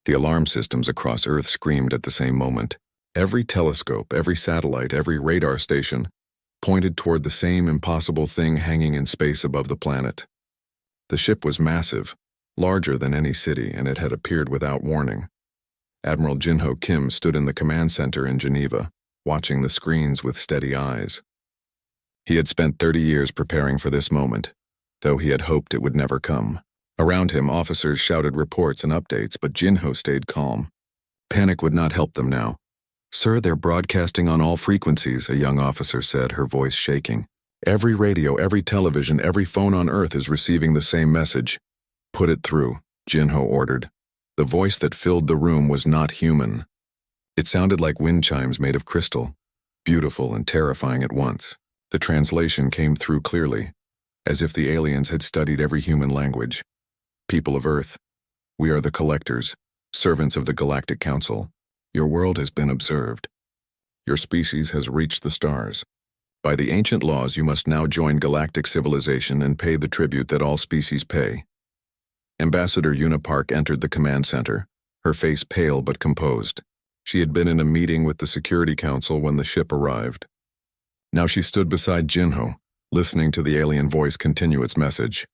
The alarm systems across Earth screamed at the same moment. Every telescope, every satellite, every radar station pointed toward the same impossible thing hanging in space above the planet. The ship was massive, larger than any city, and it had appeared without warning. Admiral Jinho Kim stood in the command center in Geneva, watching the screens with steady eyes. He had spent 30 years preparing for this moment, though he had hoped it would never come. Around him, officers shouted reports and updates, but Jinho stayed calm. Panic would not help them now. "Sir, they're broadcasting on all frequencies," a young officer said, her voice shaking. "Every radio, every television, every phone on Earth is receiving the same message." "Put it through," Jinho ordered. The voice that filled the room was not human. It sounded like wind chimes made of crystal, beautiful and terrifying at once. The translation came through clearly, as if the aliens had studied every human language. "People of Earth, we are the collectors, servants of the Galactic Council. Your world has been observed. Your species has reached the stars. By the ancient laws, you must now join galactic civilization and pay the tribute that all species pay." Ambassador Una Park entered the command center, her face pale but composed. She had been in a meeting with the Security Council when the ship arrived. Now she stood beside Jinho, listening to the alien voice continue its message.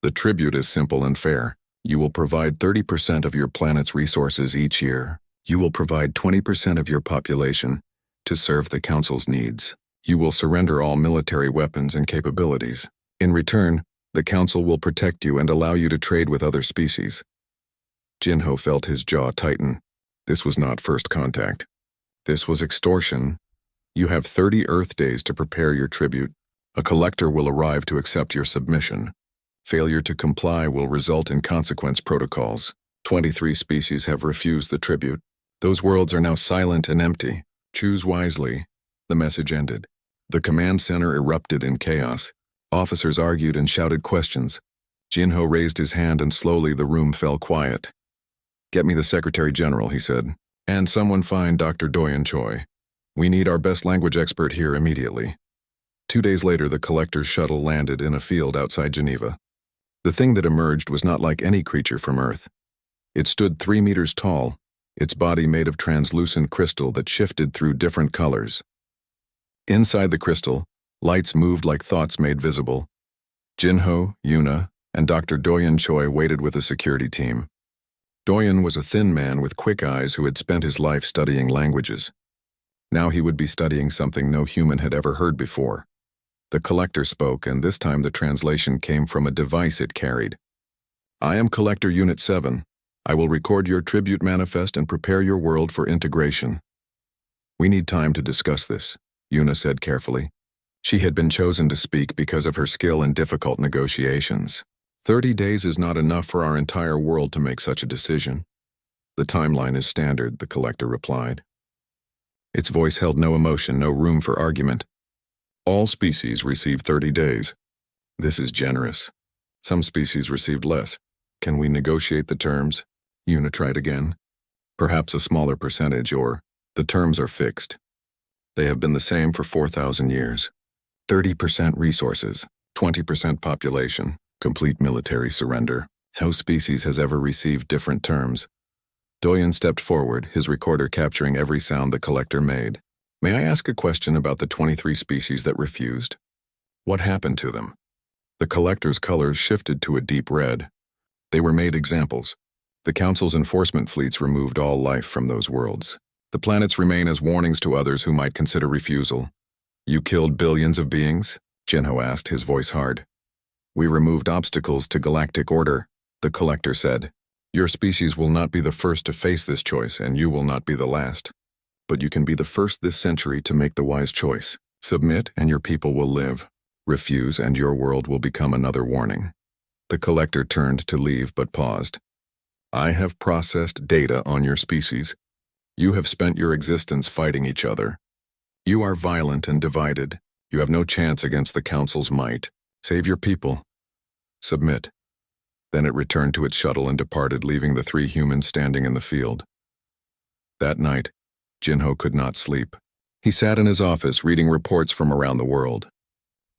"The tribute is simple and fair. You will provide 30% of your planet's resources each year. You will provide 20% of your population to serve the Council's needs. You will surrender all military weapons and capabilities. In return, the Council will protect you and allow you to trade with other species." Jinho felt his jaw tighten. This was not first contact. This was extortion. "You have 30 Earth days to prepare your tribute. A collector will arrive to accept your submission. Failure to comply will result in consequence protocols. 23 species have refused the tribute. Those worlds are now silent and empty. Choose wisely." The message ended. The command center erupted in chaos. Officers argued and shouted questions. Jinho raised his hand and slowly the room fell quiet. "Get me the Secretary General," he said. "And someone find Dr. Doyen Choi. We need our best language expert here immediately." 2 days later, the collector's shuttle landed in a field outside Geneva. The thing that emerged was not like any creature from Earth. It stood 3 meters tall, its body made of translucent crystal that shifted through different colors. Inside the crystal, lights moved like thoughts made visible. Jinho, Yuna, and Dr. Doyen Choi waited with a security team. Doyen was a thin man with quick eyes who had spent his life studying languages. Now he would be studying something no human had ever heard before. The collector spoke, and this time the translation came from a device it carried. "I am Collector Unit 7. I will record your tribute manifest and prepare your world for integration." "We need time to discuss this," Yuna said carefully. She had been chosen to speak because of her skill in difficult negotiations. 30 days is not enough for our entire world to make such a decision." "The timeline is standard," the collector replied. Its voice held no emotion, no room for argument. "All species receive 30 days. This is generous. Some species received less. Can we negotiate the terms?" Yuna tried again. "Perhaps a smaller percentage, or the terms are fixed. They have been the same for 4,000 years. 30% resources, 20% population, complete military surrender. No species has ever received different terms." Doyen stepped forward, his recorder capturing every sound the collector made. "May I ask a question about the 23 species that refused? What happened to them?" The collector's colors shifted to a deep red. "They were made examples. The Council's enforcement fleets removed all life from those worlds. The planets remain as warnings to others who might consider refusal." "You killed billions of beings?" Jinho asked, his voice hard. "We removed obstacles to galactic order," the collector said. "Your species will not be the first to face this choice, and you will not be the last. But you can be the first this century to make the wise choice. Submit, and your people will live. Refuse, and your world will become another warning." The collector turned to leave but paused. "I have processed data on your species. You have spent your existence fighting each other. You are violent and divided. You have no chance against the Council's might. Save your people. Submit." Then it returned to its shuttle and departed, leaving the 3 humans standing in the field. That night, Jinho could not sleep. He sat in his office reading reports from around the world.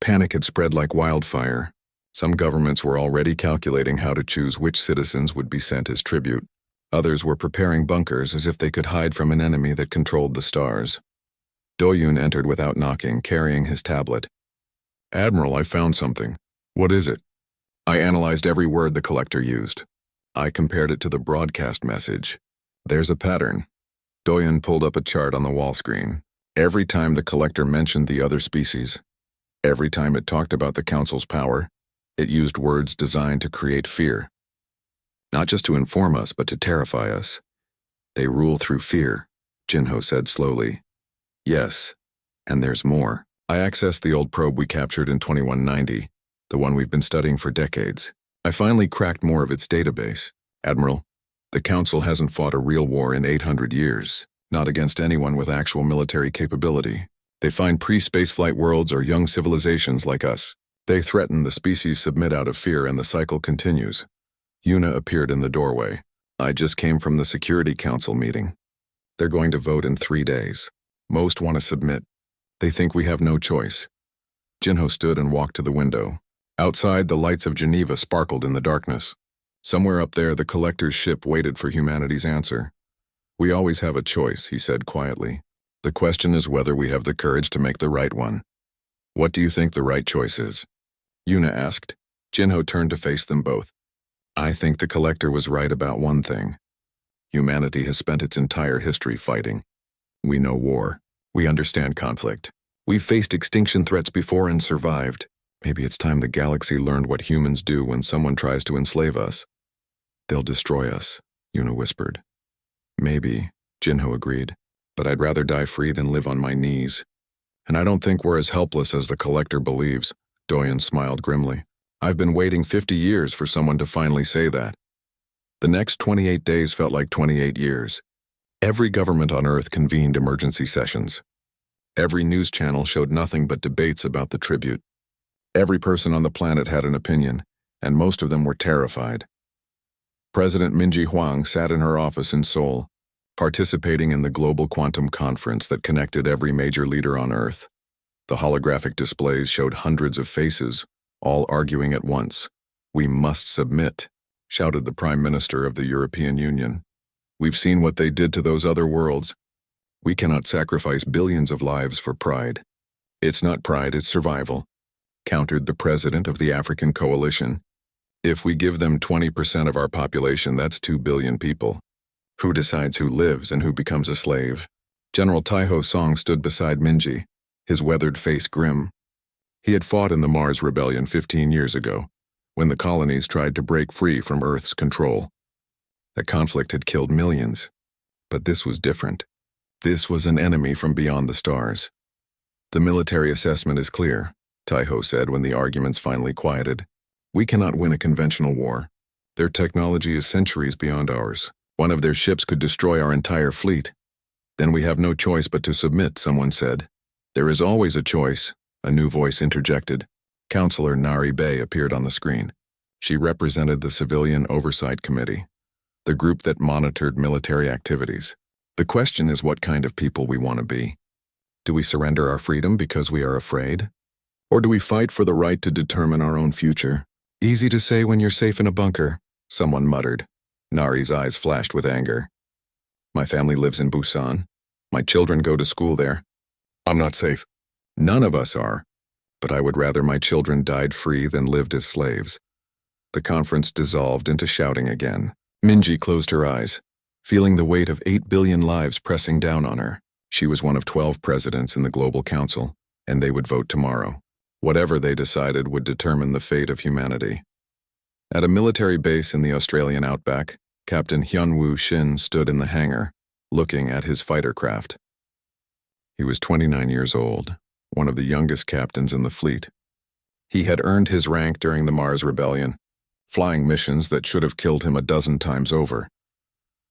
Panic had spread like wildfire. Some governments were already calculating how to choose which citizens would be sent as tribute. Others were preparing bunkers as if they could hide from an enemy that controlled the stars. Doyun entered without knocking, carrying his tablet. "Admiral, I found something." "What is it?" "I analyzed every word the collector used. I compared it to the broadcast message. There's a pattern." Doyun pulled up a chart on the wall screen. Every time the collector mentioned the other species, every time it talked about the Council's power, it used words designed to create fear. Not just to inform us, but to terrify us. "They rule through fear," Jinho said slowly. "Yes, and there's more." I accessed the old probe we captured in 2190, the one we've been studying for decades. I finally cracked more of its database. "Admiral, the Council hasn't fought a real war in 800 years, not against anyone with actual military capability. They find pre-spaceflight worlds or young civilizations like us. They threaten, the species submit out of fear, and the cycle continues." Yuna appeared in the doorway. "I just came from the Security Council meeting. They're going to vote in 3 days. Most want to submit. They think we have no choice." Jinho stood and walked to the window. Outside, the lights of Geneva sparkled in the darkness. Somewhere up there, the collector's ship waited for humanity's answer. "We always have a choice," he said quietly. "The question is whether we have the courage to make the right one." "What do you think the right choice is?" Yuna asked. Jinho turned to face them both. "I think the collector was right about one thing. Humanity has spent its entire history fighting. We know war. We understand conflict. We've faced extinction threats before and survived. Maybe it's time the galaxy learned what humans do when someone tries to enslave us." "They'll destroy us," Yuna whispered. "Maybe," Jinho agreed, "but I'd rather die free than live on my knees." "And I don't think we're as helpless as the collector believes," Doyun smiled grimly. "I've been waiting 50 years for someone to finally say that." The next 28 days felt like 28 years. Every government on Earth convened emergency sessions. Every news channel showed nothing but debates about the tribute. Every person on the planet had an opinion, and most of them were terrified. President Minji Huang sat in her office in Seoul, participating in the global quantum conference that connected every major leader on Earth. The holographic displays showed hundreds of faces, all arguing at once. "We must submit," shouted the Prime Minister of the European Union. "We've seen what they did to those other worlds. We cannot sacrifice billions of lives for pride." "It's not pride, it's survival," countered the president of the African Coalition. "If we give them 20% of our population, that's 2 billion people. Who decides who lives and who becomes a slave?" General Taiho Song stood beside Minji, his weathered face grim. He had fought in the Mars Rebellion 15 years ago, when the colonies tried to break free from Earth's control. The conflict had killed millions, but this was different. This was an enemy from beyond the stars. "The military assessment is clear," Taiho said when the arguments finally quieted. "We cannot win a conventional war. Their technology is centuries beyond ours. One of their ships could destroy our entire fleet. Then we have no choice but to submit," someone said. "There is always a choice," a new voice interjected. Counselor Nari Bay appeared on the screen. She represented the Civilian Oversight Committee, the group that monitored military activities. "The question is what kind of people we want to be. Do we surrender our freedom because we are afraid? Or do we fight for the right to determine our own future?" "Easy to say when you're safe in a bunker," someone muttered. Nari's eyes flashed with anger. "My family lives in Busan. My children go to school there. I'm not safe." "None of us are, but I would rather my children died free than lived as slaves." The conference dissolved into shouting again. Minji closed her eyes, feeling the weight of 8 billion lives pressing down on her. She was one of 12 presidents in the Global Council, and they would vote tomorrow. Whatever they decided would determine the fate of humanity. At a military base in the Australian outback, Captain Hyunwoo Shin stood in the hangar, looking at his fighter craft. He was 29 years old, one of the youngest captains in the fleet. He had earned his rank during the Mars Rebellion, flying missions that should have killed him a dozen times over.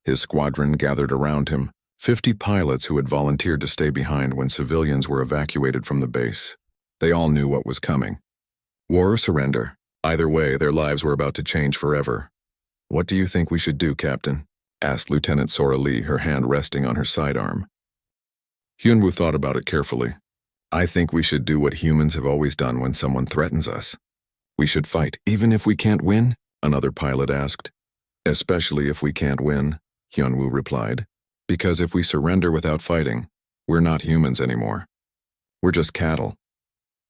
His squadron gathered around him, 50 pilots who had volunteered to stay behind when civilians were evacuated from the base. They all knew what was coming. War or surrender. Either way, their lives were about to change forever. "What do you think we should do, Captain?" asked Lieutenant Sora Lee, her hand resting on her sidearm. Hyunwoo thought about it carefully. "I think we should do what humans have always done when someone threatens us." "We should fight, even if we can't win?" another pilot asked. "Especially if we can't win," Hyunwoo replied. Because if we surrender without fighting, we're not humans anymore. We're just cattle.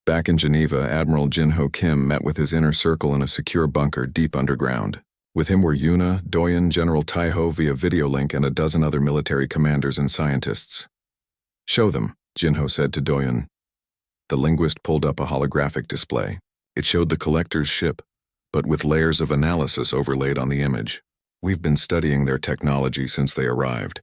Back in Geneva, Admiral Jin-Ho Kim met with his inner circle in a secure bunker deep underground. With him were Yuna, Doyen, General Taiho via video link, and a dozen other military commanders and scientists. Show them, Jin-Ho said to Doyen. The linguist pulled up a holographic display. It showed the collector's ship, but with layers of analysis overlaid on the image. We've been studying their technology since they arrived.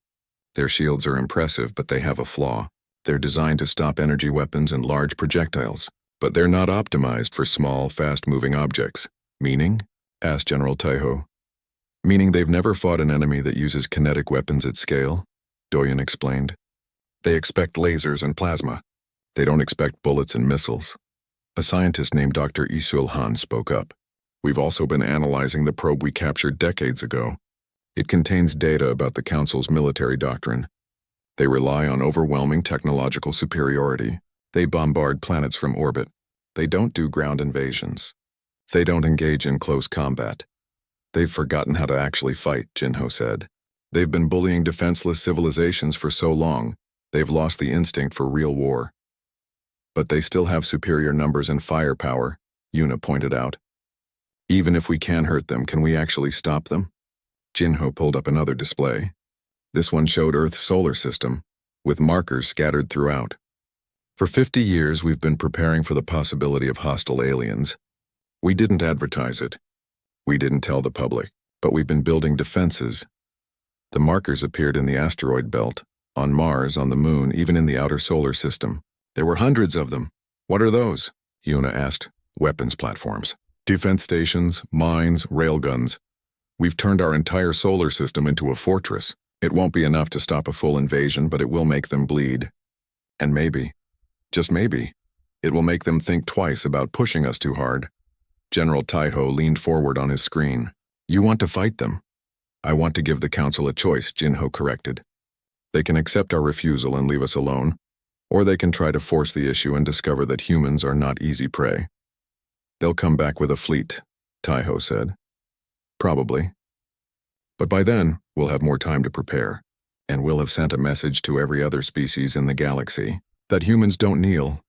Their shields are impressive, but they have a flaw. They're designed to stop energy weapons and large projectiles, but they're not optimized for small, fast-moving objects. Meaning? Asked General Taiho. Meaning they've never fought an enemy that uses kinetic weapons at scale, Doyen explained. They expect lasers and plasma. They don't expect bullets and missiles. A scientist named Dr. Isul Han spoke up. We've also been analyzing the probe we captured decades ago. It contains data about the Council's military doctrine. They rely on overwhelming technological superiority. They bombard planets from orbit. They don't do ground invasions. They don't engage in close combat. They've forgotten how to actually fight, Jin-Ho said. They've been bullying defenseless civilizations for so long, they've lost the instinct for real war. But they still have superior numbers and firepower, Yuna pointed out. Even if we can hurt them, can we actually stop them? Jin-Ho pulled up another display. This one showed Earth's solar system, with markers scattered throughout. For 50 years, we've been preparing for the possibility of hostile aliens. We didn't advertise it. We didn't tell the public, but we've been building defenses. The markers appeared in the asteroid belt, on Mars, on the Moon, even in the outer solar system. There were hundreds of them. What are those? Yuna asked. Weapons platforms. Defense stations, mines, railguns. We've turned our entire solar system into a fortress. It won't be enough to stop a full invasion, but it will make them bleed. And maybe, just maybe, it will make them think twice about pushing us too hard. General Taiho leaned forward on his screen. You want to fight them? I want to give the Council a choice, Jin-Ho corrected. They can accept our refusal and leave us alone, or they can try to force the issue and discover that humans are not easy prey. They'll come back with a fleet, Taiho said. Probably. But by then, we'll have more time to prepare, and we'll have sent a message to every other species in the galaxy that humans don't kneel.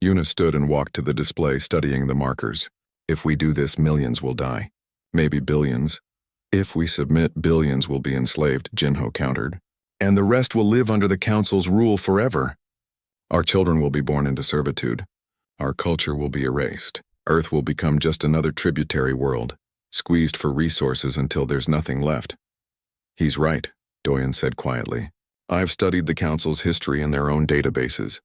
Yuna stood and walked to the display, studying the markers. If we do this, millions will die. Maybe billions. If we submit, billions will be enslaved, Jin-Ho countered. And the rest will live under the Council's rule forever. Our children will be born into servitude. Our culture will be erased. Earth will become just another tributary world, squeezed for resources until there's nothing left. He's right, Doyen said quietly. I've studied the Council's history in their own databases.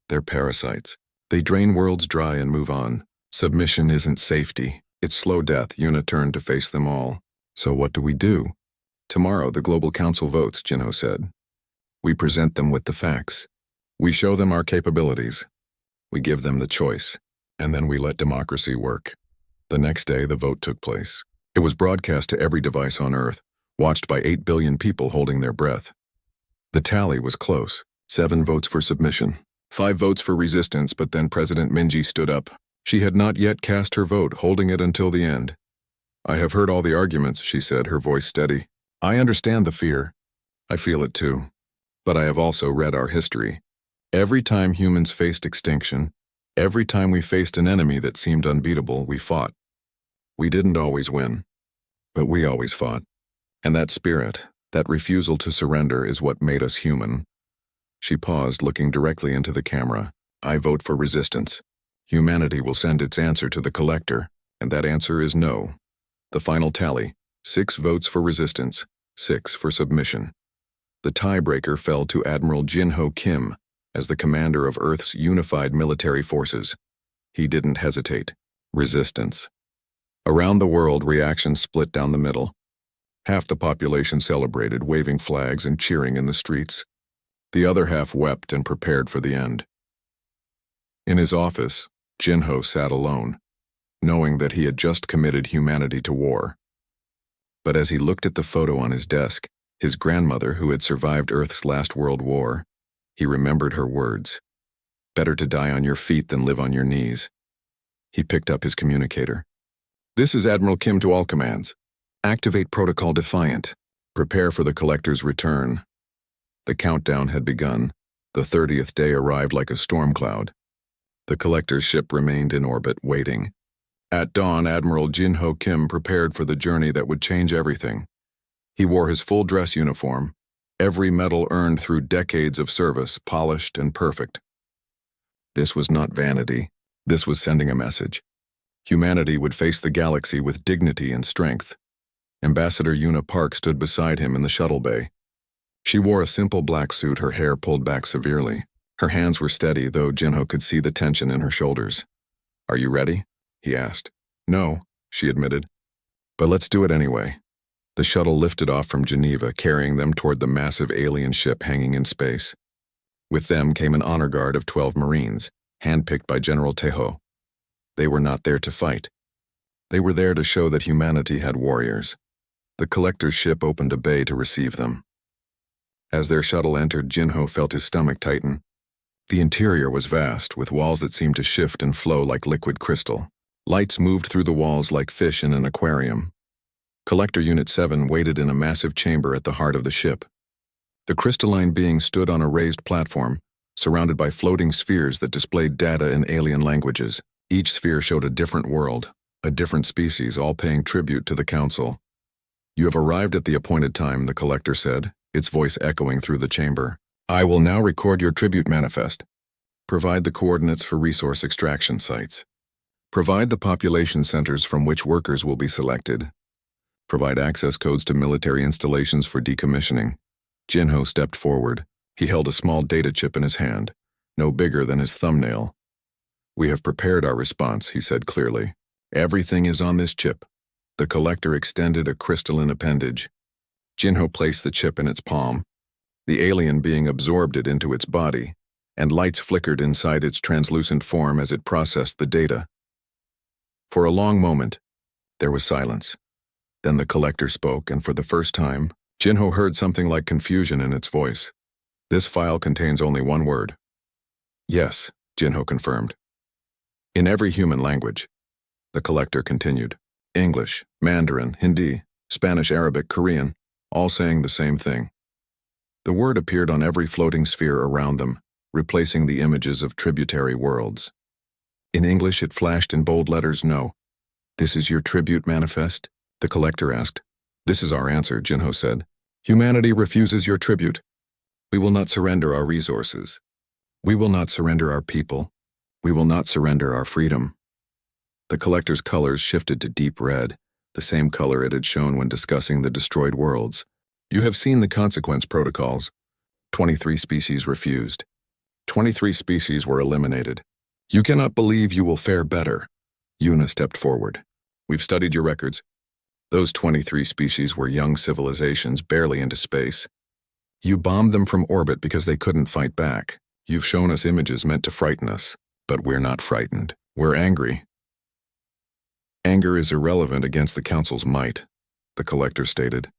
They're parasites. They drain worlds dry and move on. Submission isn't safety. It's slow death. Yuna turned to face them all. So what do we do? Tomorrow the Global Council votes, Jin-Ho said. We present them with the facts. We show them our capabilities. We give them the choice. And then we let democracy work. The next day, the vote took place. It was broadcast to every device on Earth, watched by 8 billion people holding their breath. The tally was close. 7 votes for submission, 5 votes for resistance, but then President Minji stood up. She had not yet cast her vote, holding it until the end. I have heard all the arguments, she said, her voice steady. I understand the fear. I feel it too. But I have also read our history. Every time humans faced extinction, every time we faced an enemy that seemed unbeatable, we fought. We didn't always win, but we always fought. And that spirit, that refusal to surrender, is what made us human. She paused, looking directly into the camera. I vote for resistance. Humanity will send its answer to the collector, and that answer is no. The final tally, 6 votes for resistance, 6 for submission. The tiebreaker fell to Admiral Jin-Ho Kim as the commander of Earth's unified military forces. He didn't hesitate. Resistance. Around the world, reactions split down the middle. Half the population celebrated, waving flags and cheering in the streets. The other half wept and prepared for the end. In his office, Jin-Ho sat alone, knowing that he had just committed humanity to war. But as he looked at the photo on his desk, his grandmother, who had survived Earth's last world war, he remembered her words. Better to die on your feet than live on your knees. He picked up his communicator. This is Admiral Kim to all commands. Activate Protocol Defiant. Prepare for the collector's return. The countdown had begun. The 30th day arrived like a storm cloud. The collector's ship remained in orbit, waiting. At dawn, Admiral Jin-Ho Kim prepared for the journey that would change everything. He wore his full dress uniform, every medal earned through decades of service, polished and perfect. This was not vanity. This was sending a message. Humanity would face the galaxy with dignity and strength. Ambassador Yuna Park stood beside him in the shuttle bay. She wore a simple black suit, her hair pulled back severely. Her hands were steady, though Jin-Ho could see the tension in her shoulders. "Are you ready?" he asked. "No," she admitted. "But let's do it anyway." The shuttle lifted off from Geneva, carrying them toward the massive alien ship hanging in space. With them came an honor guard of 12 Marines, handpicked by General Tejo. They were not there to fight. They were there to show that humanity had warriors. The collector's ship opened a bay to receive them. As their shuttle entered, Jin-Ho felt his stomach tighten. The interior was vast, with walls that seemed to shift and flow like liquid crystal. Lights moved through the walls like fish in an aquarium. Collector Unit 7 waited in a massive chamber at the heart of the ship. The crystalline being stood on a raised platform, surrounded by floating spheres that displayed data in alien languages. Each sphere showed a different world, a different species, all paying tribute to the Council. "You have arrived at the appointed time," the collector said, its voice echoing through the chamber. "I will now record your tribute manifest. Provide the coordinates for resource extraction sites. Provide the population centers from which workers will be selected. Provide access codes to military installations for decommissioning." Jin-Ho stepped forward. He held a small data chip in his hand, no bigger than his thumbnail. "We have prepared our response," he said clearly. "Everything is on this chip." The collector extended a crystalline appendage. Jin-Ho placed the chip in its palm. The alien being absorbed it into its body, and lights flickered inside its translucent form as it processed the data. For a long moment, there was silence. Then the collector spoke, and for the first time, Jin-Ho heard something like confusion in its voice. "This file contains only one word." "Yes," Jin-Ho confirmed. "In every human language." The collector continued. "English, Mandarin, Hindi, Spanish, Arabic, Korean, all saying the same thing." The word appeared on every floating sphere around them, replacing the images of tributary worlds. In English, it flashed in bold letters, "No." "This is your tribute manifest?" the collector asked. "This is our answer," Jin-Ho said. "Humanity refuses your tribute. We will not surrender our resources. We will not surrender our people. We will not surrender our freedom." The collector's colors shifted to deep red, the same color it had shown when discussing the destroyed worlds. "You have seen the consequence protocols. 23 species refused. 23 species were eliminated. You cannot believe you will fare better." Yuna stepped forward. "We've studied your records. Those 23 species were young civilizations barely into space. You bombed them from orbit because they couldn't fight back. You've shown us images meant to frighten us, but we're not frightened. We're angry." "Anger is irrelevant against the Council's might," the collector stated.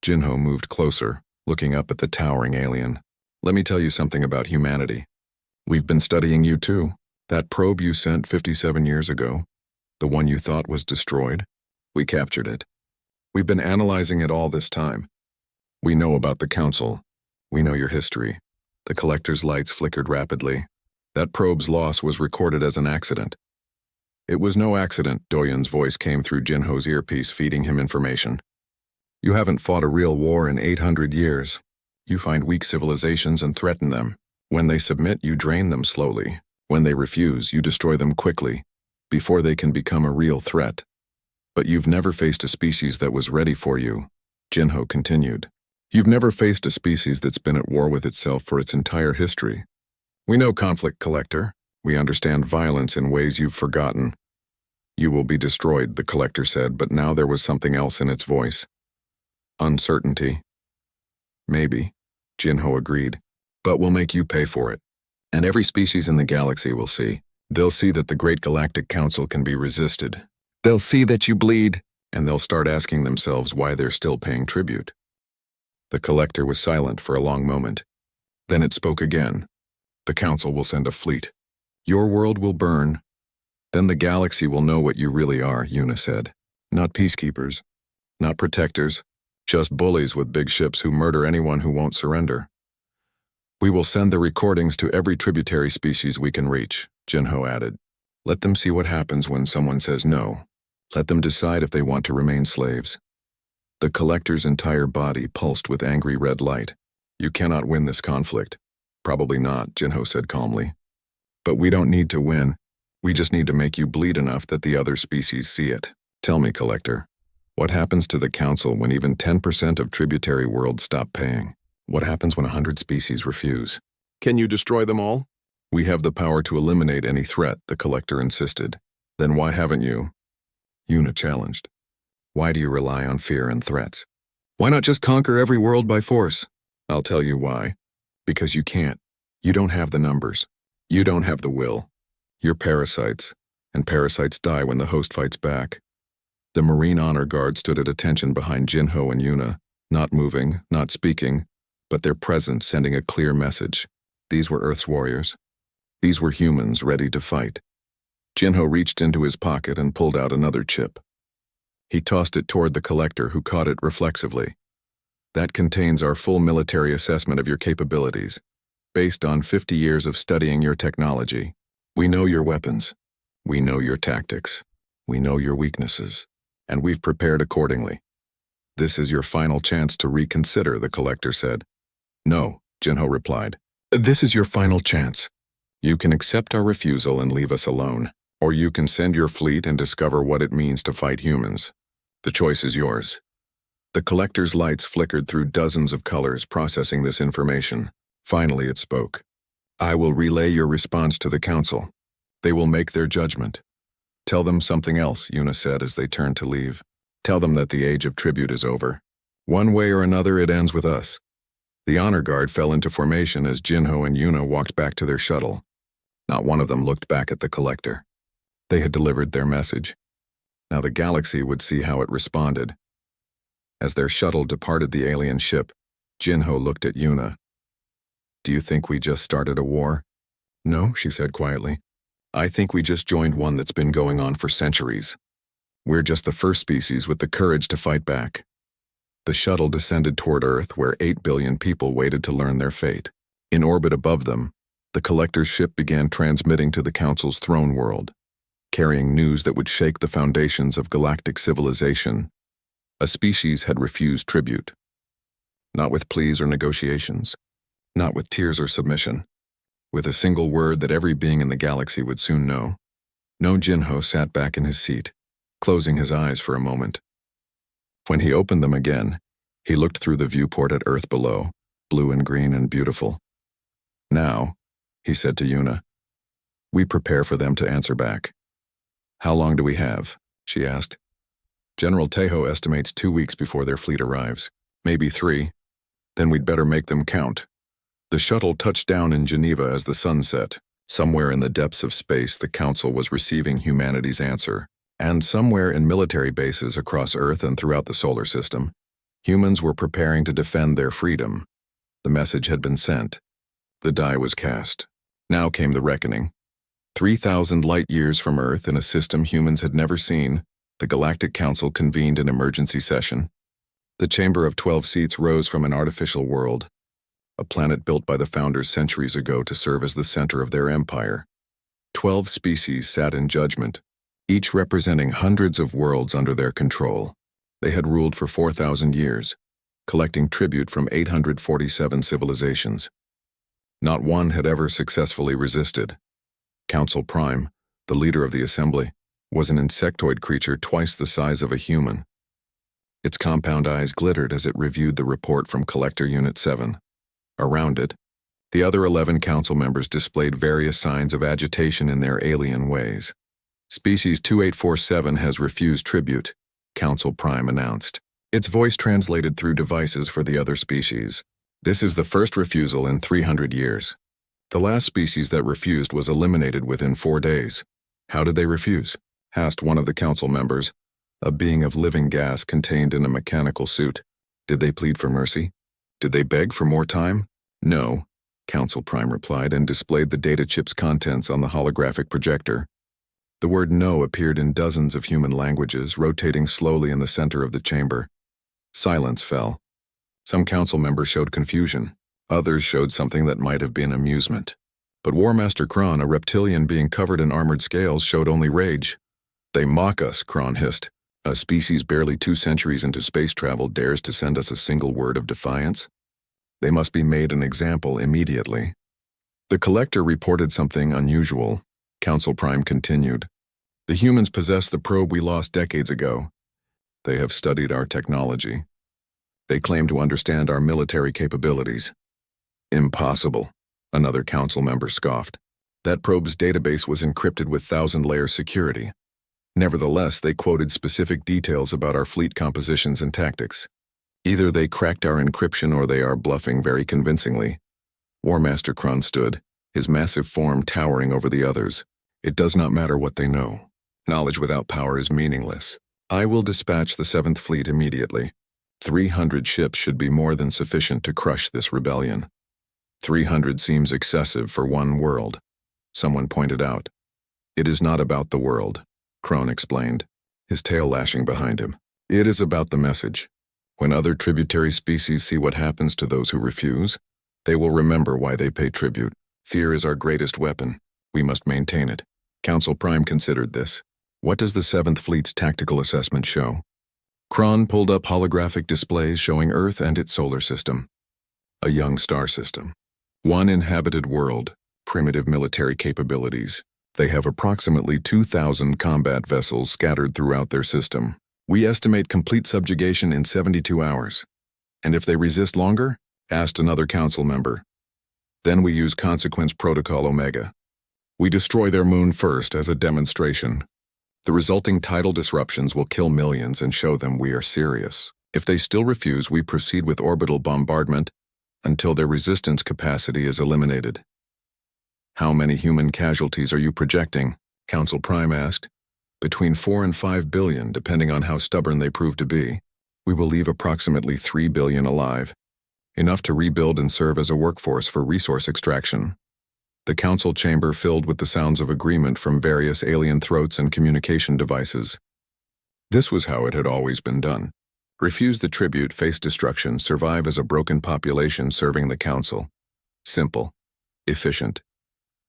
Jin-Ho moved closer, looking up at the towering alien. "Let me tell you something about humanity. We've been studying you too. That probe you sent 57 years ago, the one you thought was destroyed, we captured it. We've been analyzing it all this time. We know about the Council. We know your history." The collector's lights flickered rapidly. "That probe's loss was recorded as an accident." "It was no accident," Doyen's voice came through Jin-Ho's earpiece, feeding him information. "You haven't fought a real war in 800 years. You find weak civilizations and threaten them. When they submit, you drain them slowly. When they refuse, you destroy them quickly, before they can become a real threat. But you've never faced a species that was ready for you," Jin-Ho continued. "You've never faced a species that's been at war with itself for its entire history. We know conflict, Collector. We understand violence in ways you've forgotten." "You will be destroyed," the collector said, but now there was something else in its voice. "Uncertainty." "Maybe," Jin-Ho agreed, "but we'll make you pay for it. And every species in the galaxy will see. They'll see that the Great Galactic Council can be resisted. They'll see that you bleed, and they'll start asking themselves why they're still paying tribute." The collector was silent for a long moment. Then it spoke again. "The Council will send a fleet. Your world will burn. Then the galaxy will know what you really are," Yuna said. "Not peacekeepers, not protectors, Just bullies with big ships who murder anyone who won't surrender. We will send the recordings to every tributary species we can reach, Jinho added. Let them see what happens when someone says no. Let them decide if they want to remain slaves. The collector's entire body pulsed with angry red light. You cannot win this conflict. Probably not, Jinho said calmly. But we don't need to win. We just need to make you bleed enough that the other species see it. Tell me, Collector, what happens to the Council when even 10% of tributary worlds stop paying? What happens when 100 species refuse? Can you destroy them all? We have the power to eliminate any threat, the Collector insisted. Then why haven't you? Yuna challenged. Why do you rely on fear and threats? Why not just conquer every world by force? I'll tell you why. Because you can't. You don't have the numbers. You don't have the will. You're parasites, and parasites die when the host fights back. The Marine Honor Guard stood at attention behind Jinho and Yuna, not moving, not speaking, but their presence sending a clear message. These were Earth's warriors. These were humans ready to fight. Jinho reached into his pocket and pulled out another chip. He tossed it toward the Collector, who caught it reflexively. That contains our full military assessment of your capabilities, based on 50 years of studying your technology. We know your weapons. We know your tactics. We know your weaknesses. And we've prepared accordingly. This is your final chance to reconsider, the Collector said. No, Jinho replied. This is your final chance. You can accept our refusal and leave us alone, or you can send your fleet and discover what it means to fight humans. The choice is yours. The Collector's lights flickered through dozens of colors processing this information. Finally it spoke. I will relay your response to the Council. They will make their judgment. Tell them something else, Yuna said as they turned to leave. Tell them that the age of tribute is over. One way or another, it ends with us. The Honor Guard fell into formation as Jinho and Yuna walked back to their shuttle. Not one of them looked back at the Collector. They had delivered their message. Now the galaxy would see how it responded. As their shuttle departed the alien ship, Jinho looked at Yuna. Do you think we just started a war? No, she said quietly. I think we just joined one that's been going on for centuries. We're just the first species with the courage to fight back. The shuttle descended toward Earth, where 8 billion people waited to learn their fate. In orbit above them, the Collector's ship began transmitting to the Council's throne world, carrying news that would shake the foundations of galactic civilization. A species had refused tribute. Not with pleas or negotiations. Not with tears or submission. With a single word that every being in the galaxy would soon know. No Jinho sat back in his seat, closing his eyes for a moment. When he opened them again, he looked through the viewport at Earth below, blue and green and beautiful. Now, he said to Yuna, we prepare for them to answer back. How long do we have? She asked. General Tejo estimates 2 weeks before their fleet arrives. Maybe 3. Then we'd better make them count. The shuttle touched down in Geneva as the sun set. Somewhere in the depths of space, the Council was receiving humanity's answer. And somewhere in military bases across Earth and throughout the solar system, humans were preparing to defend their freedom. The message had been sent. The die was cast. Now came the reckoning. 3,000 light-years from Earth, in a system humans had never seen, the Galactic Council convened an emergency session. The chamber of 12 seats rose from an artificial world, a planet built by the founders centuries ago to serve as the center of their empire. 12 species sat in judgment, each representing hundreds of worlds under their control. They had ruled for 4,000 years, collecting tribute from 847 civilizations. Not one had ever successfully resisted. Council Prime, the leader of the assembly, was an insectoid creature twice the size of a human. Its compound eyes glittered as it reviewed the report from Collector Unit 7. Around it, the other 11 council members displayed various signs of agitation in their alien ways. Species 2847 has refused tribute, Council Prime announced. Its voice translated through devices for the other species. This is the first refusal in 300 years. The last species that refused was eliminated within 4 days. How did they refuse? Asked one of the council members, a being of living gas contained in a mechanical suit. Did they plead for mercy? Did they beg for more time? No, Council Prime replied and displayed the data chip's contents on the holographic projector. The word no appeared in dozens of human languages, rotating slowly in the center of the chamber. Silence fell. Some council members showed confusion. Others showed something that might have been amusement. But War Master Kron, a reptilian being covered in armored scales, showed only rage. "They mock us," Kron hissed. "A species barely 2 centuries into space travel dares to send us a single word of defiance? They must be made an example immediately." The Collector reported something unusual. Council Prime continued. "The humans possess the probe we lost decades ago. They have studied our technology. They claim to understand our military capabilities." "Impossible," another council member scoffed. "That probe's database was encrypted with 1,000-layer security. Nevertheless, they quoted specific details about our fleet compositions and tactics. Either they cracked our encryption or they are bluffing very convincingly." War Master Kron stood, his massive form towering over the others. "It does not matter what they know. Knowledge without power is meaningless. I will dispatch the 7th Fleet immediately. 300 ships should be more than sufficient to crush this rebellion." 300 seems excessive for one world, someone pointed out. "It is not about the world," Kron explained, his tail lashing behind him. "It is about the message. When other tributary species see what happens to those who refuse, they will remember why they pay tribute. Fear is our greatest weapon. We must maintain it." Council Prime considered this. "What does the 7th Fleet's tactical assessment show?" Kron pulled up holographic displays showing Earth and its solar system. A young star system. One inhabited world, primitive military capabilities. They have approximately 2,000 combat vessels scattered throughout their system. We estimate complete subjugation in 72 hours. "And if they resist longer?" asked another council member. "Then we use Consequence Protocol Omega. We destroy their moon first as a demonstration. The resulting tidal disruptions will kill millions and show them we are serious. If they still refuse, we proceed with orbital bombardment until their resistance capacity is eliminated." "How many human casualties are you projecting?" Council Prime asked. "Between 4 and 5 billion, depending on how stubborn they prove to be. We will leave approximately 3 billion alive, enough to rebuild and serve as a workforce for resource extraction." The council chamber filled with the sounds of agreement from various alien throats and communication devices. This was how it had always been done. Refuse the tribute, face destruction, survive as a broken population serving the council. Simple, efficient,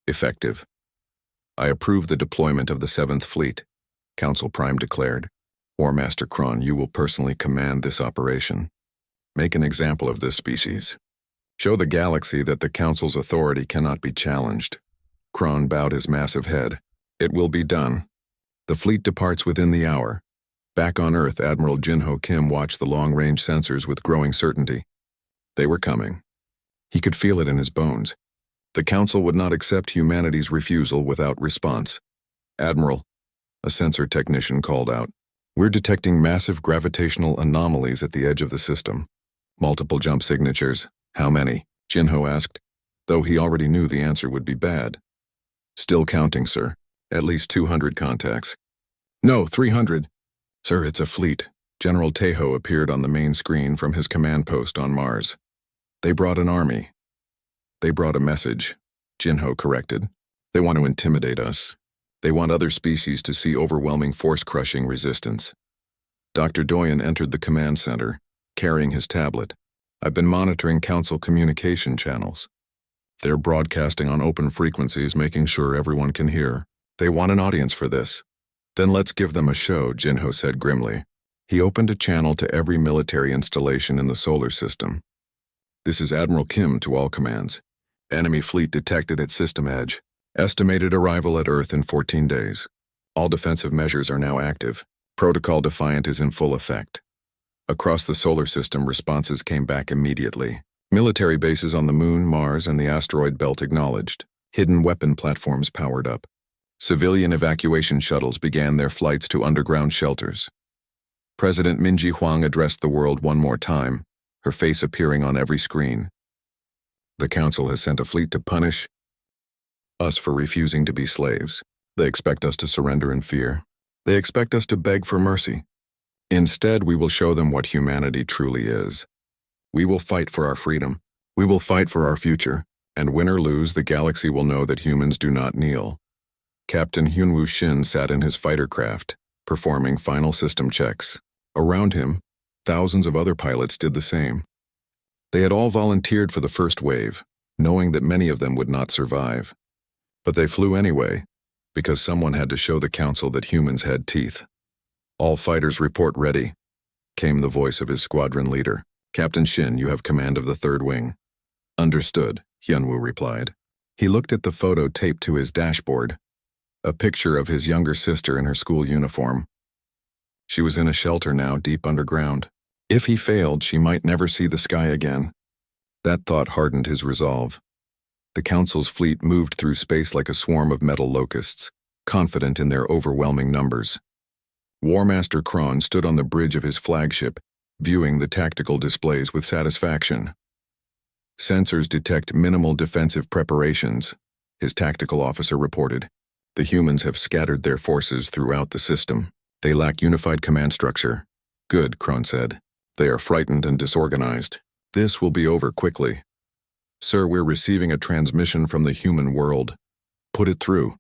effective. "I approve the deployment of the 7th Fleet," Council Prime declared. "War Master Kron, you will personally command this operation. Make an example of this species. Show the galaxy that the Council's authority cannot be challenged." Kron bowed his massive head. "It will be done. The fleet departs within the hour." Back on Earth, Admiral Jinho Kim watched the long-range sensors with growing certainty. They were coming. He could feel it in his bones. The Council would not accept humanity's refusal without response. "Admiral," a sensor technician called out, "we're detecting massive gravitational anomalies at the edge of the system. Multiple jump signatures. How many?" Jinho asked, though he already knew the answer would be bad. "Still counting, sir. At least 200 contacts." "No, 300. "Sir, it's a fleet." General Tejo appeared on the main screen from his command post on Mars. "They brought an army." "They brought a message," Jinho corrected. "They want to intimidate us. They want other species to see overwhelming force-crushing resistance." Dr. Doyen entered the command center, carrying his tablet. "I've been monitoring Council communication channels. They're broadcasting on open frequencies, making sure everyone can hear. They want an audience for this." "Then let's give them a show," Jinho said grimly. He opened a channel to every military installation in the solar system. "This is Admiral Kim to all commands. Enemy fleet detected at system edge. Estimated arrival at Earth in 14 days. All defensive measures are now active. Protocol Defiant is in full effect." Across the solar system, responses came back immediately. Military bases on the Moon, Mars, and the asteroid belt acknowledged. Hidden weapon platforms powered up. Civilian evacuation shuttles began their flights to underground shelters. President Minji Huang addressed the world one more time, her face appearing on every screen. "The Council has sent a fleet to punish us for refusing to be slaves. They expect us to surrender in fear. They expect us to beg for mercy. Instead, we will show them what humanity truly is. We will fight for our freedom. We will fight for our future. And win or lose, the galaxy will know that humans do not kneel." Captain Hyunwoo Shin sat in his fighter craft, performing final system checks. Around him, Thousands of other pilots did the same. They had all volunteered for the first wave, knowing that many of them would not survive. But they flew anyway, because someone had to show the council that humans had teeth. "All fighters report ready," came the voice of his squadron leader. "Captain Shin, you have command of the third wing." "Understood," Hyunwoo replied. He looked at the photo taped to his dashboard, a picture of his younger sister in her school uniform. She was in a shelter now, deep underground. If he failed, she might never see the sky again. That thought hardened his resolve. The Council's fleet moved through space like a swarm of metal locusts, confident in their overwhelming numbers. War Master Kron stood on the bridge of his flagship, viewing the tactical displays with satisfaction. "Sensors detect minimal defensive preparations," his tactical officer reported. "The humans have scattered their forces throughout the system. They lack unified command structure." "Good," Kron said. "They are frightened and disorganized. This will be over quickly." "Sir, we're receiving a transmission from the human world." "Put it through."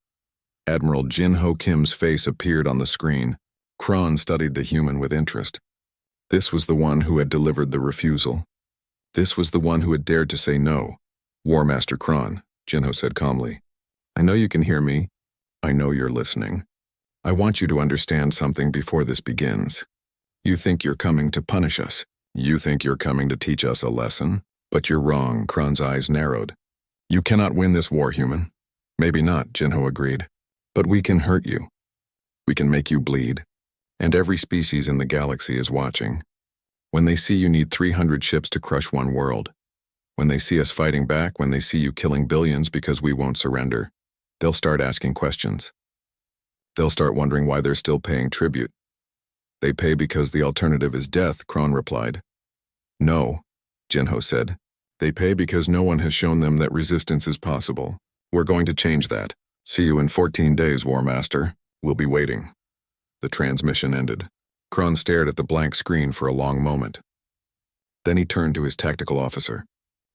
Admiral Jin Ho Kim's face appeared on the screen. Kron studied the human with interest. This was the one who had delivered the refusal. This was the one who had dared to say no. "War Master Kron," Jinho said calmly. "I know you can hear me. I know you're listening. I want you to understand something before this begins. You think you're coming to punish us. You think you're coming to teach us a lesson. But you're wrong." Kron's eyes narrowed. "You cannot win this war, human." "Maybe not," Jinho agreed. "But we can hurt you. We can make you bleed. And every species in the galaxy is watching. When they see you need 300 ships to crush one world, when they see us fighting back, when they see you killing billions because we won't surrender, they'll start asking questions. They'll start wondering why they're still paying tribute." "They pay because the alternative is death," Kron replied. "No," Jinho said. "They pay because no one has shown them that resistance is possible. We're going to change that. See you in 14 days, War Master. We'll be waiting." The transmission ended. Kron stared at the blank screen for a long moment. Then he turned to his tactical officer.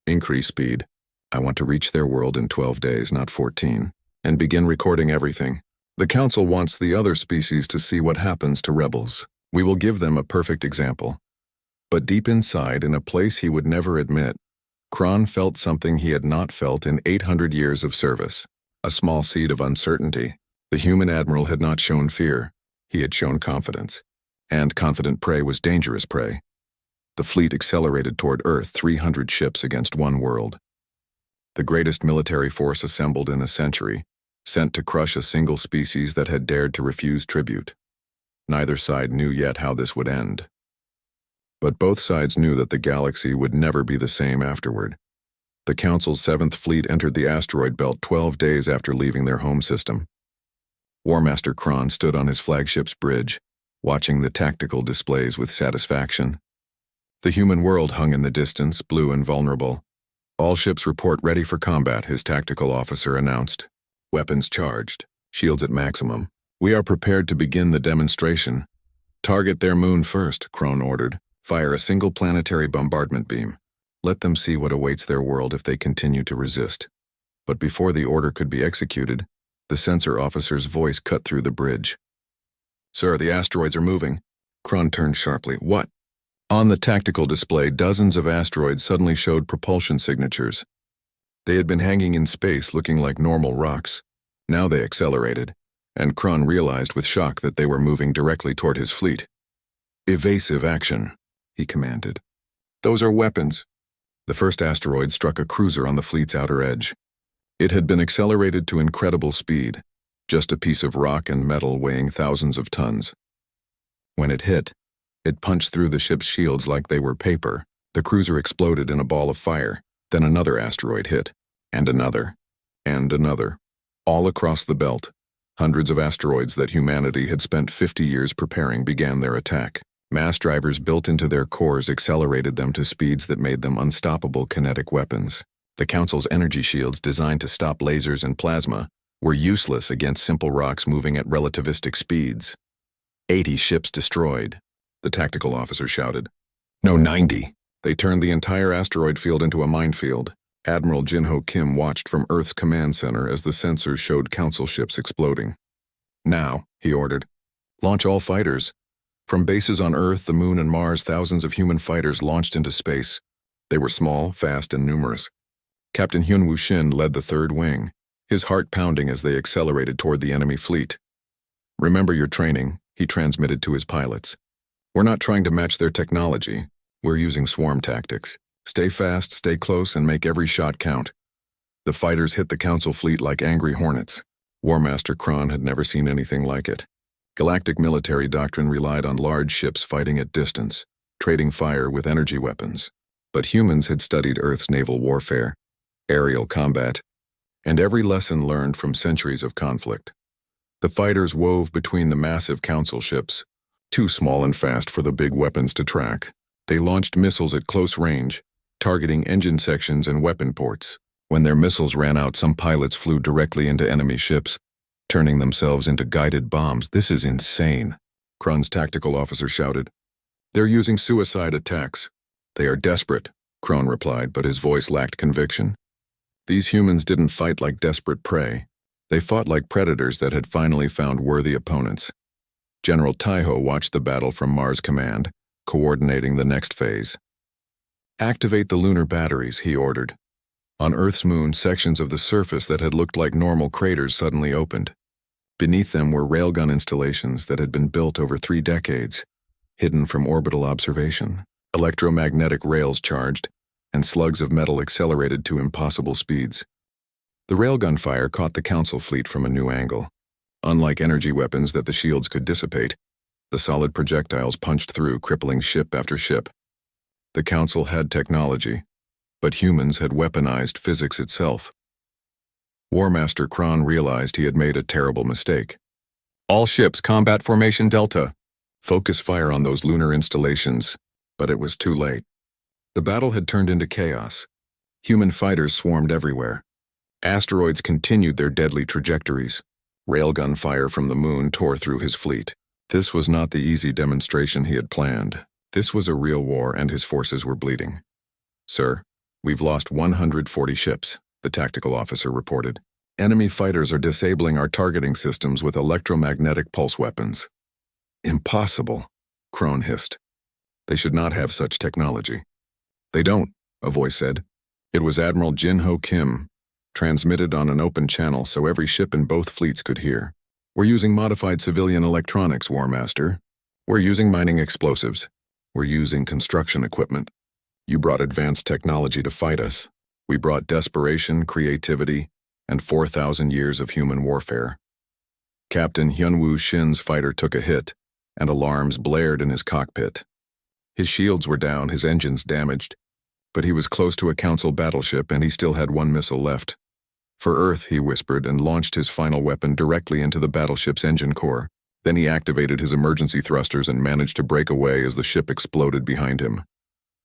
"Increase speed. I want to reach their world in 12 days, not 14, and begin recording everything. The Council wants the other species to see what happens to rebels. We will give them a perfect example." But deep inside, in a place he would never admit, Kron felt something he had not felt in 800 years of service. A small seed of uncertainty. The human admiral had not shown fear. He had shown confidence. And confident prey was dangerous prey. The fleet accelerated toward Earth, 300 ships against one world. The greatest military force assembled in a century, sent to crush a single species that had dared to refuse tribute. Neither side knew yet how this would end. But both sides knew that the galaxy would never be the same afterward. The Council's 7th Fleet entered the asteroid belt 12 days after leaving their home system. War Master Kron stood on his flagship's bridge, watching the tactical displays with satisfaction. The human world hung in the distance, blue and vulnerable. "All ships report ready for combat," his tactical officer announced. "Weapons charged, shields at maximum. We are prepared to begin the demonstration." "Target their moon first," Kron ordered. "Fire a single planetary bombardment beam. Let them see what awaits their world if they continue to resist." But before the order could be executed, the sensor officer's voice cut through the bridge. "Sir, the asteroids are moving." Kron turned sharply. "What?" On the tactical display, dozens of asteroids suddenly showed propulsion signatures. They had been hanging in space looking like normal rocks. Now they accelerated, and Kron realized with shock that they were moving directly toward his fleet. "Evasive action," he commanded. "Those are weapons." The first asteroid struck a cruiser on the fleet's outer edge. It had been accelerated to incredible speed, just a piece of rock and metal weighing thousands of tons. When it hit, it punched through the ship's shields like they were paper. The cruiser exploded in a ball of fire. Then another asteroid hit, and another, and another. All across the belt, hundreds of asteroids that humanity had spent 50 years preparing began their attack. Mass drivers built into their cores accelerated them to speeds that made them unstoppable kinetic weapons. The Council's energy shields, designed to stop lasers and plasma, were useless against simple rocks moving at relativistic speeds. 80 ships destroyed, the tactical officer shouted. "No, 90. They turned the entire asteroid field into a minefield." Admiral Jin Ho Kim watched from Earth's command center as the sensors showed Council ships exploding. "Now," he ordered, "launch all fighters. From bases on Earth, the Moon, and Mars, thousands of human fighters launched into space. They were small, fast, and numerous. Captain Hyunwoo Shin led the third wing, his heart pounding as they accelerated toward the enemy fleet. "Remember your training," he transmitted to his pilots. "We're not trying to match their technology. We're using swarm tactics. Stay fast, stay close, and make every shot count." The fighters hit the Council fleet like angry hornets. War Master Kron had never seen anything like it. Galactic military doctrine relied on large ships fighting at distance, trading fire with energy weapons. But humans had studied Earth's naval warfare, aerial combat, and every lesson learned from centuries of conflict. The fighters wove between the massive Council ships, too small and fast for the big weapons to track. They launched missiles at close range, targeting engine sections and weapon ports. When their missiles ran out, some pilots flew directly into enemy ships, turning themselves into guided bombs. "This is insane," Kron's tactical officer shouted. "They're using suicide attacks." "They are desperate," Kron replied, but his voice lacked conviction. These humans didn't fight like desperate prey. They fought like predators that had finally found worthy opponents. General Taiho watched the battle from Mars Command, coordinating the next phase. "Activate the lunar batteries," he ordered. On Earth's moon, sections of the surface that had looked like normal craters suddenly opened. Beneath them were railgun installations that had been built over 3 decades, hidden from orbital observation. Electromagnetic rails charged, and slugs of metal accelerated to impossible speeds. The railgun fire caught the Council fleet from a new angle. Unlike energy weapons that the shields could dissipate, the solid projectiles punched through, crippling ship after ship. The Council had technology, but humans had weaponized physics itself. War Master Kron realized he had made a terrible mistake. "All ships, combat formation Delta. Focus fire on those lunar installations." But it was too late. The battle had turned into chaos. Human fighters swarmed everywhere. Asteroids continued their deadly trajectories. Railgun fire from the moon tore through his fleet. This was not the easy demonstration he had planned. This was a real war, and his forces were bleeding. "Sir, we've lost 140 ships," the tactical officer reported. "Enemy fighters are disabling our targeting systems with electromagnetic pulse weapons." "Impossible," Kron hissed. "They should not have such technology." "They don't," a voice said. It was Admiral Jin-Ho Kim, transmitted on an open channel so every ship in both fleets could hear. "We're using modified civilian electronics, War Master. We're using mining explosives. We're using construction equipment. You brought advanced technology to fight us. We brought desperation, creativity, and 4,000 years of human warfare." Captain Hyunwoo Shin's fighter took a hit, and alarms blared in his cockpit. His shields were down, his engines damaged, but he was close to a Council battleship and he still had 1 missile left. "For Earth," he whispered, and launched his final weapon directly into the battleship's engine core. Then he activated his emergency thrusters and managed to break away as the ship exploded behind him.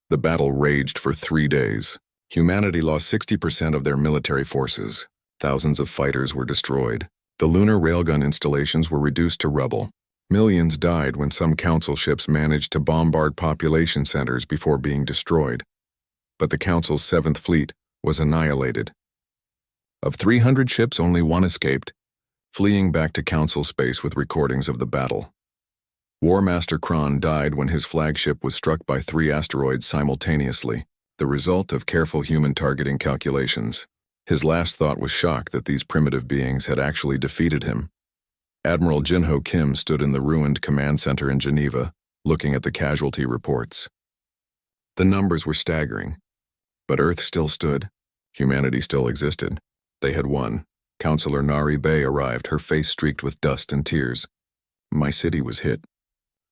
The battle raged for 3 days. Humanity lost 60% of their military forces. Thousands of fighters were destroyed. The lunar railgun installations were reduced to rubble. Millions died when some Council ships managed to bombard population centers before being destroyed. But the Council's 7th Fleet was annihilated. Of 300 ships, only 1 escaped, fleeing back to Council space with recordings of the battle. War Master Kron died when his flagship was struck by 3 asteroids simultaneously, the result of careful human targeting calculations. His last thought was shock that these primitive beings had actually defeated him. Admiral Jin-Ho Kim stood in the ruined command center in Geneva, looking at the casualty reports. The numbers were staggering, but Earth still stood. Humanity still existed. They had won. Counselor Nari Bay arrived, her face streaked with dust and tears. "My city was hit.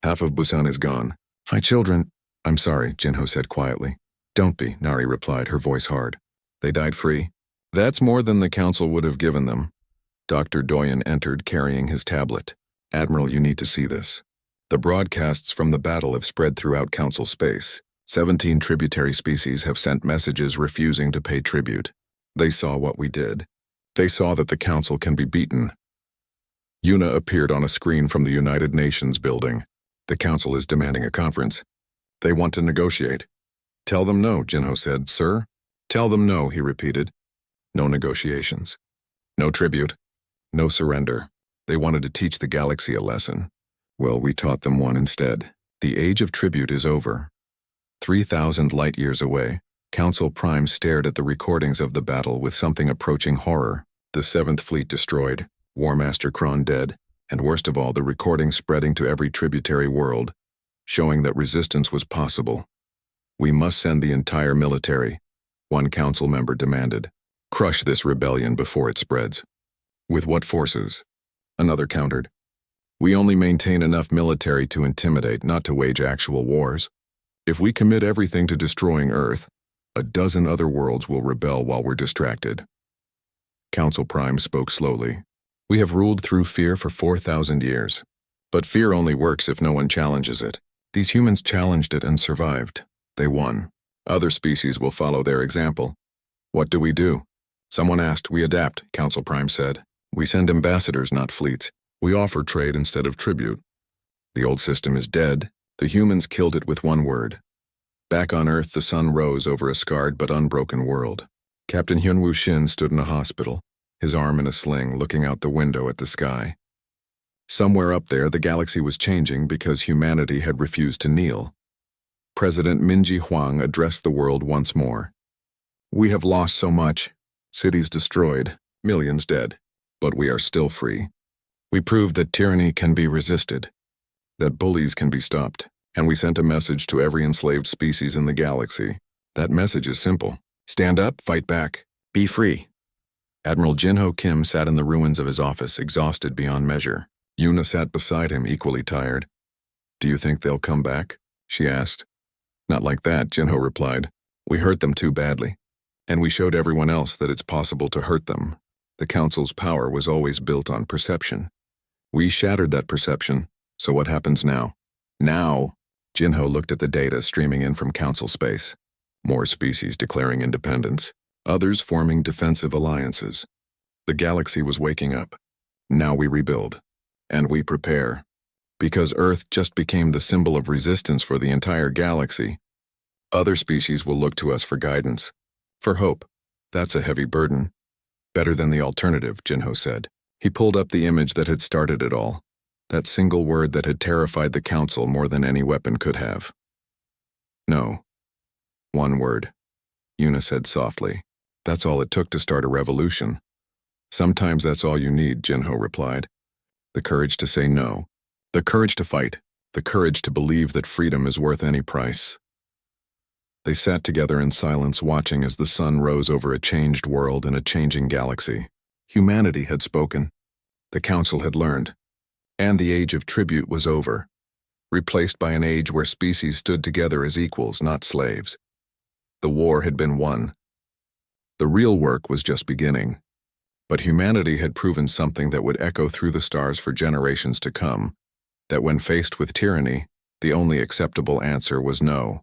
Half of Busan is gone. My children—" "I'm sorry," Jin-Ho said quietly. "Don't be," Nari replied, her voice hard. "They died free. That's more than the Council would have given them." Dr. Doyen entered, carrying his tablet. "Admiral, you need to see this. The broadcasts from the battle have spread throughout Council space. 17 tributary species have sent messages refusing to pay tribute. They saw what we did. They saw that the Council can be beaten." Yuna appeared on a screen from the United Nations building. "The Council is demanding a conference. They want to negotiate." "Tell them no," Jin-Ho said. "Sir?" "Tell them no," he repeated. "No negotiations. No tribute. No surrender. They wanted to teach the galaxy a lesson. Well, we taught them one instead. The age of tribute is over. 3,000 light-years away, Council Prime stared at the recordings of the battle with something approaching horror. The 7th Fleet destroyed, War Master Kron dead, and worst of all, the recordings spreading to every tributary world, showing that resistance was possible. We must send the entire military, one council member demanded. Crush this rebellion before it spreads. With what forces? Another countered. We only maintain enough military to intimidate, not to wage actual wars. If we commit everything to destroying Earth, a dozen other worlds will rebel while we're distracted. Council Prime spoke slowly. We have ruled through fear for 4,000 years. But fear only works if no one challenges it. These humans challenged it and survived. They won. Other species will follow their example. What do? Someone asked. We adapt, Council Prime said. We send ambassadors, not fleets. We offer trade instead of tribute. The old system is dead. The humans killed it with one word. Back on Earth, the sun rose over a scarred but unbroken world. Captain Hyunwoo Shin stood in a hospital, his arm in a sling, looking out the window at the sky. Somewhere up there, the galaxy was changing because humanity had refused to kneel. President Minji Huang addressed the world once more. We have lost so much. Cities destroyed, millions dead. But we are still free. We proved that tyranny can be resisted, that bullies can be stopped, and we sent a message to every enslaved species in the galaxy. That message is simple. Stand up, fight back, be free. Admiral Jinho Kim sat in the ruins of his office, exhausted beyond measure. Yuna sat beside him, equally tired. Do you think they'll come back? She asked. Not like that, Jinho replied. We hurt them too badly, and we showed everyone else that it's possible to hurt them. The Council's power was always built on perception. We shattered that perception, so what happens now? Now, Jinho looked at the data streaming in from Council space. More species declaring independence, others forming defensive alliances. The galaxy was waking up. Now we rebuild. And we prepare. Because Earth just became the symbol of resistance for the entire galaxy, other species will look to us for guidance, for hope. That's a heavy burden. Better than the alternative, Jinho said. He pulled up the image that had started it all, that single word that had terrified the Council more than any weapon could have. No. One word, Yuna said softly. That's all it took to start a revolution. Sometimes that's all you need, Jinho replied. The courage to say no. The courage to fight. The courage to believe that freedom is worth any price. They sat together in silence, watching as the sun rose over a changed world and a changing galaxy. Humanity had spoken. The Council had learned. And the age of tribute was over, replaced by an age where species stood together as equals, not slaves. The war had been won. The real work was just beginning. But humanity had proven something that would echo through the stars for generations to come, that when faced with tyranny, the only acceptable answer was no.